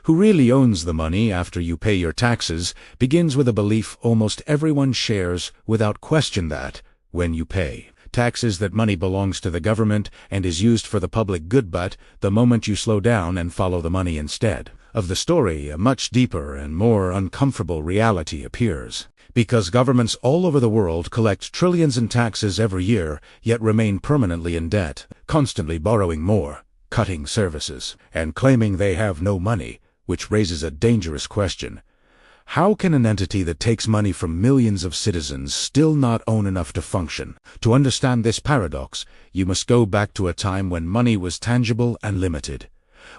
who really owns the money after you pay your taxes, begins with a belief almost everyone shares without question that, when you pay taxes, that money belongs to the government and is used for the public good, but the moment you slow down and follow the money instead of the story, a much deeper and more uncomfortable reality appears. Because governments all over the world collect trillions in taxes every year, yet remain permanently in debt, constantly borrowing more, cutting services, and claiming they have no money, which raises a dangerous question. How can an entity that takes money from millions of citizens still not own enough to function? To understand this paradox, you must go back to a time when money was tangible and limited,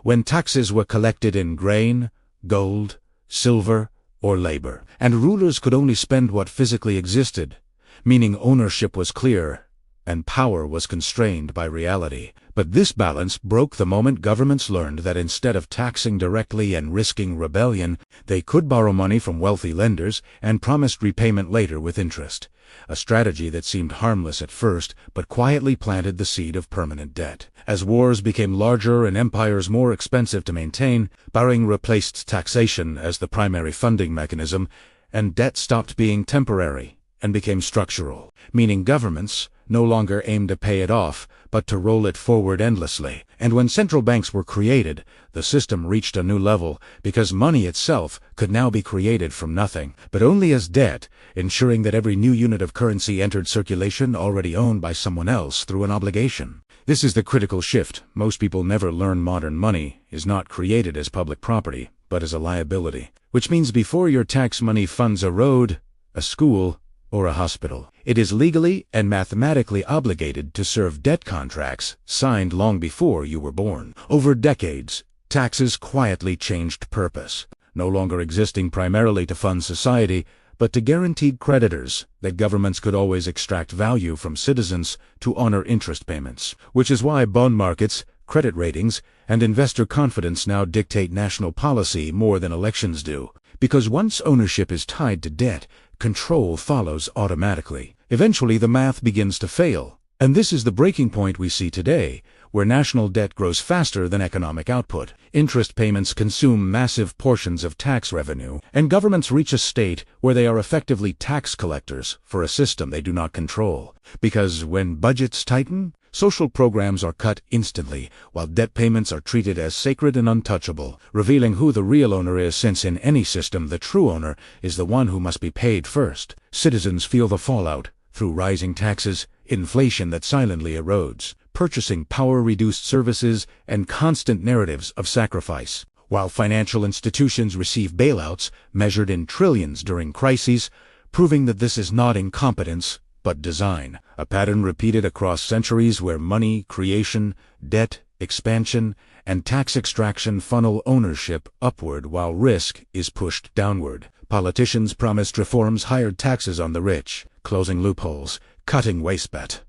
when taxes were collected in grain, gold, silver, or labor, and rulers could only spend what physically existed, meaning ownership was clear and power was constrained by reality. But this balance broke the moment governments learned that instead of taxing directly and risking rebellion, they could borrow money from wealthy lenders and promised repayment later with interest, a strategy that seemed harmless at first but quietly planted the seed of permanent debt. As wars became larger and empires more expensive to maintain, borrowing replaced taxation as the primary funding mechanism, and debt stopped being temporary and became structural, meaning governments no longer aimed to pay it off, but to roll it forward endlessly. And when central banks were created, the system reached a new level, because money itself could now be created from nothing, but only as debt, ensuring that every new unit of currency entered circulation already owned by someone else through an obligation. This is the critical shift. Most people never learn modern money is not created as public property, but as a liability, which means before your tax money funds a road, a school, or a hospital, it is legally and mathematically obligated to serve debt contracts signed long before you were born. Over decades, taxes quietly changed purpose, no longer existing primarily to fund society, but to guaranteed creditors that governments could always extract value from citizens to honor interest payments. Which is why bond markets, credit ratings, and investor confidence now dictate national policy more than elections do. Because once ownership is tied to debt, control follows automatically. Eventually the math begins to fail. And this is the breaking point we see today, where national debt grows faster than economic output. Interest payments consume massive portions of tax revenue, and governments reach a state where they are effectively tax collectors for a system they do not control. Because when budgets tighten, social programs are cut instantly, while debt payments are treated as sacred and untouchable, revealing who the real owner is, since in any system the true owner is the one who must be paid first. Citizens feel the fallout through rising taxes, inflation that silently erodes, purchasing power, reduced services, and constant narratives of sacrifice, while financial institutions receive bailouts measured in trillions during crises, proving that this is not incompetence, but design, a pattern repeated across centuries where money creation, debt expansion, and tax extraction funnel ownership upward while risk is pushed downward. Politicians promised reforms, hired taxes on the rich, closing loopholes, cutting waste, but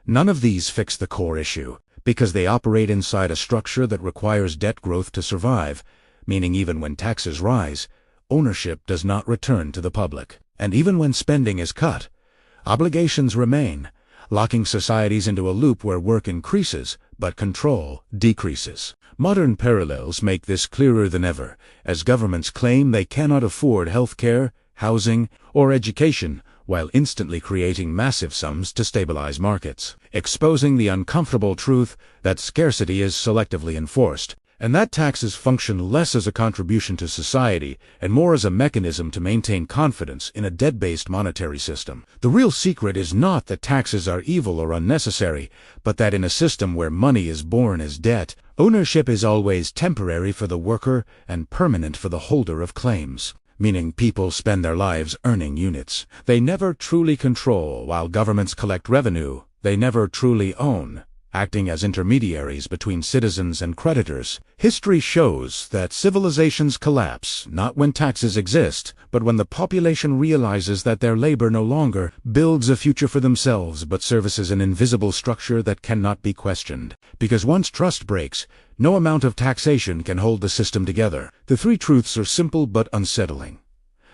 none of these fix the core issue, because they operate inside a structure that requires debt growth to survive, meaning even when taxes rise, ownership does not return to the public. And even when spending is cut, obligations remain, locking societies into a loop where work increases, but control decreases. Modern parallels make this clearer than ever, as governments claim they cannot afford health care, housing, or education, while instantly creating massive sums to stabilize markets, exposing the uncomfortable truth that scarcity is selectively enforced, and that taxes function less as a contribution to society and more as a mechanism to maintain confidence in a debt-based monetary system. The real secret is not that taxes are evil or unnecessary, but that in a system where money is born as debt, ownership is always temporary for the worker and permanent for the holder of claims. Meaning people spend their lives earning units they never truly control, while governments collect revenue they never truly own, acting as intermediaries between citizens and creditors. History shows that civilizations collapse not when taxes exist, but when the population realizes that their labor no longer builds a future for themselves but services an invisible structure that cannot be questioned. Because once trust breaks, no amount of taxation can hold the system together. The three truths are simple but unsettling.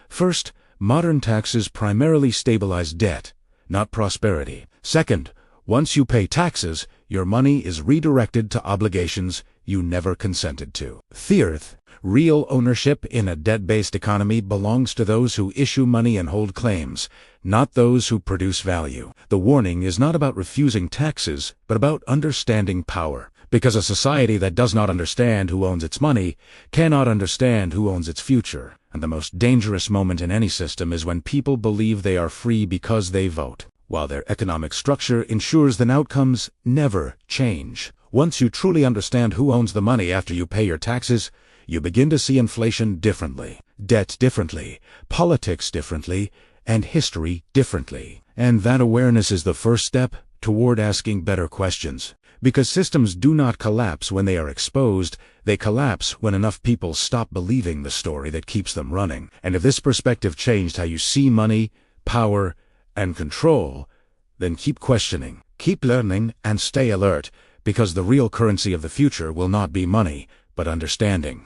First, modern taxes primarily stabilize debt, not prosperity. Second, once you pay taxes, your money is redirected to obligations you never consented to. Third, Real ownership in a debt-based economy belongs to those who issue money and hold claims, not those who produce value. The warning is not about refusing taxes, but about understanding power. Because a society that does not understand who owns its money cannot understand who owns its future. And the most dangerous moment in any system is when people believe they are free because they vote, while their economic structure ensures that outcomes never change. Once you truly understand who owns the money after you pay your taxes, you begin to see inflation differently, debt differently, politics differently, and history differently. And that awareness is the first step toward asking better questions. Because systems do not collapse when they are exposed, they collapse when enough people stop believing the story that keeps them running. And if this perspective changed how you see money, power, and control, then keep questioning, keep learning, and stay alert, because the real currency of the future will not be money, but understanding.